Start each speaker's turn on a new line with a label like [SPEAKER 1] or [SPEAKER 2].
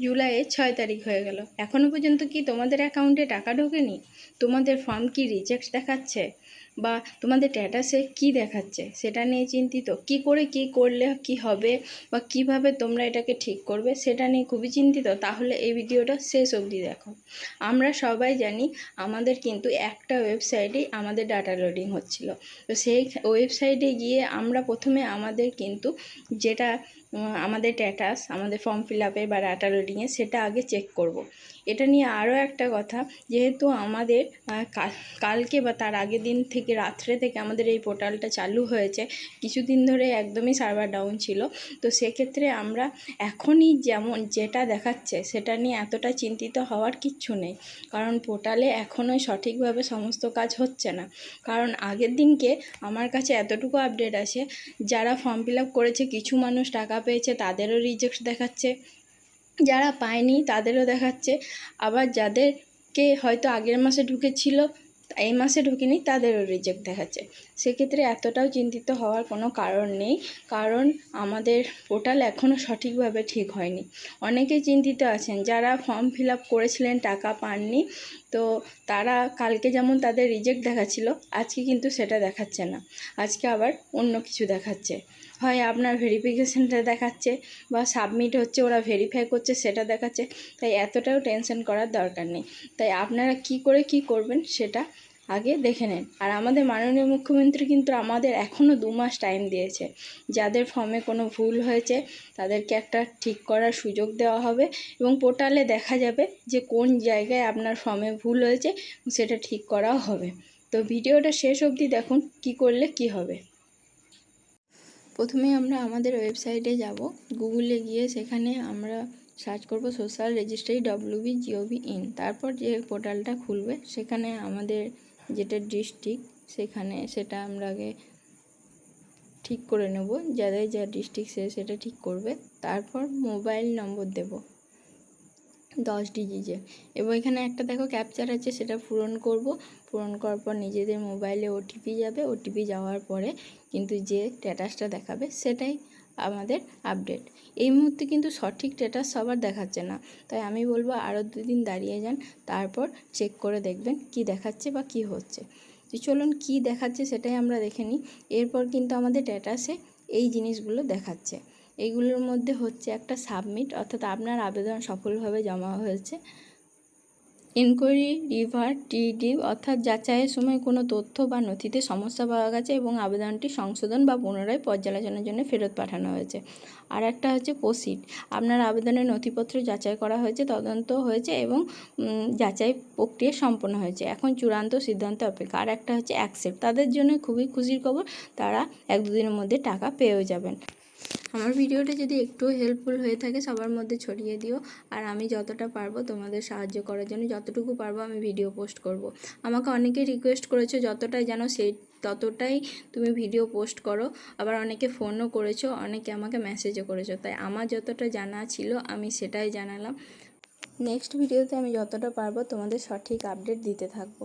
[SPEAKER 1] জুলাইয়ের 6 তারিখ হয়ে গেল, এখনও পর্যন্ত কি তোমাদের অ্যাকাউন্টে টাকা ঢোকেনি? তোমাদের ফর্ম কি রিজেক্ট দেখাচ্ছে বা তোমাদের স্ট্যাটাসে কি দেখাচ্ছে সেটা নিয়ে চিন্তিত? কি করে কি করলে কি হবে বা কিভাবে তোমরা এটাকে ঠিক করবে সেটা নিয়ে খুবই চিন্তিত? তাহলে এই ভিডিওটা শেষ অবধি দেখো। আমরা সবাই জানি আমাদের কিন্তু একটা ওয়েবসাইটেই আমাদের ডাটা লোডিং হচ্ছিল। তো সেই ওয়েবসাইটে গিয়ে আমরা প্রথমে আমাদের কিন্তু যেটা আমাদের স্ট্যাটাস আমাদের ফর্ম ফিল আপে বা ডাটা লোডিংয়ে সেটা আগে চেক করব। এটা নিয়ে আরও একটা কথা, যেহেতু আমাদের কালকে বা তার আগের দিন থেকে রাত্রে থেকে আমাদের এই পোর্টালটা চালু হয়েছে, কিছুদিন ধরে একদমই সার্ভার ডাউন ছিল। তো সেক্ষেত্রে আমরা এখনই যেমন যেটা দেখাচ্ছে সেটা নিয়ে এতটা চিন্তিত হওয়ার কিচ্ছু নেই, কারণ পোর্টালে এখনও সঠিকভাবে সমস্ত কাজ হচ্ছে না। কারণ আগের দিনকে আমার কাছে এতটুকু আপডেট আছে, যারা ফর্ম ফিল আপ করেছে কিছু মানুষ টাকা পেয়েছে তাদেরও রিজেক্ট দেখাচ্ছে, যারা পায়নি তাদেরও দেখাচ্ছে, আবার যাদেরকে হয়তো আগের মাসে ঢুকেছিল এই মাসে ঢুকেনি তাদেরও রিজেক্ট দেখাচ্ছে। সেক্ষেত্রে এতটাও চিন্তিত হওয়ার কোনো কারণ নেই, কারণ আমাদের পোর্টাল এখনও সঠিকভাবে ঠিক হয়নি। অনেকেই চিন্তিত আছেন যারা ফর্ম ফিল আপ করেছিলেন টাকা পাননি, তো তারা কালকে যেমন তাদের রিজেক্ট দেখাচ্ছিল আজকে কিন্তু সেটা দেখাচ্ছে না, আজকে আবার অন্য কিছু দেখাচ্ছে। হয় আপনার ভেরিফিকেশানটা দেখাচ্ছে বা সাবমিট হচ্ছে, ওরা ভেরিফাই করছে সেটা দেখাচ্ছে। তাই এতটাও টেনশন করার দরকার নেই। তাই আপনারা কি করে কি করবেন সেটা আগে দেখে নেন। আর আমাদের মাননীয় মুখ্যমন্ত্রী কিন্তু আমাদের এখনও 2 মাস টাইম দিয়েছে। যাদের ফর্মে কোনো ভুল হয়েছে তাদেরকে একটা ঠিক করার সুযোগ দেওয়া হবে এবং পোর্টালে দেখা যাবে যে কোন জায়গায় আপনার ফর্মে ভুল হয়েছে সেটা ঠিক করাও হবে। তো ভিডিওটা শেষ অবধি দেখুন কি করলে কি হবে। প্রথমে আমরা আমাদের ওয়েবসাইটে যাব, গুগলে গিয়ে সেখানে আমরা সার্চ করব সোশ্যাল রেজিস্ট্রি WB.gov.in। তারপর যে পোর্টালটা খুলবে সেখানে আমাদের যেটা ডিস্ট্রিক্ট সেটা আমরা আগে ঠিক করে নেব, যাদের যা ডিস্ট্রিক্ট সেটা ঠিক করবে। তারপর মোবাইল নম্বর দেব 10 ডিজিটের, এবং এখানে একটা দেখো ক্যাপচার আছে সেটা পূরণ করব। পূরণ করার পর নিজেদের মোবাইলে ওটিপি যাবে, ওটিপি যাওয়ার পরে কিন্তু যে স্ট্যাটাসটা দেখাবে সেটাই আমাদের আপডেট। এই মুহূর্তে কিন্তু সঠিক স্ট্যাটাস সবার দেখাচ্ছে না, তাই আমি বলবো আরও 2 দিন দাঁড়িয়ে যান, তারপর চেক করে দেখবেন কি দেখাচ্ছে বা কি হচ্ছে। তো চলুন কি দেখাচ্ছে সেটাই আমরা দেখে নিই। এরপর কিন্তু আমাদের স্ট্যাটাসে এই জিনিসগুলো দেখাচ্ছে। এইগুলোর মধ্যে হচ্ছে একটা সাবমিট, অর্থাৎ আপনার আবেদন সফলভাবে জমা হয়েছে। ইনকোয়ারি রিভার্ট টিডি, অর্থাৎ যাচাইয়ের সময় কোনো তথ্য বা নথিতে সমস্যা পাওয়া গেছে এবং আবেদনটি সংশোধন বা পুনরায় পর্যালোচনার জন্য ফেরত পাঠানো হয়েছে। আর একটা হচ্ছে প্রসিড, আপনার আবেদনের নথিপত্র যাচাই করা হয়েছে, তদন্ত হয়েছে এবং যাচাই প্রক্রিয়া সম্পন্ন হয়েছে, এখন চূড়ান্ত সিদ্ধান্ত অপেক্ষা। আর একটা হচ্ছে অ্যাকসেপ্ট, তাদের জন্য খুবই খুশির খবর, তারা 1-2 দিনের মধ্যে টাকা পেয়েও যাবেন। আমার ভিডিওটা যদি একটু হেল্পফুল হয়ে থাকে সবার মধ্যে ছড়িয়ে দিও, আর আমি যতটা পারবো তোমাদের সাহায্য করার জন্য যতটুকু পারবো আমি ভিডিও পোস্ট করব। আমাকে অনেকেই রিকোয়েস্ট করেছো যতটাই জানো ততটাই তুমি ভিডিও পোস্ট করো, আবার অনেকে ফোনও করেছো, অনেকে আমাকে মেসেজও করেছো। তাই আমার যতটা জানা ছিল আমি সেটাই জানালাম। নেক্সট ভিডিওতে আমি যতটা পারবো তোমাদের সঠিক আপডেট দিতে থাকবো।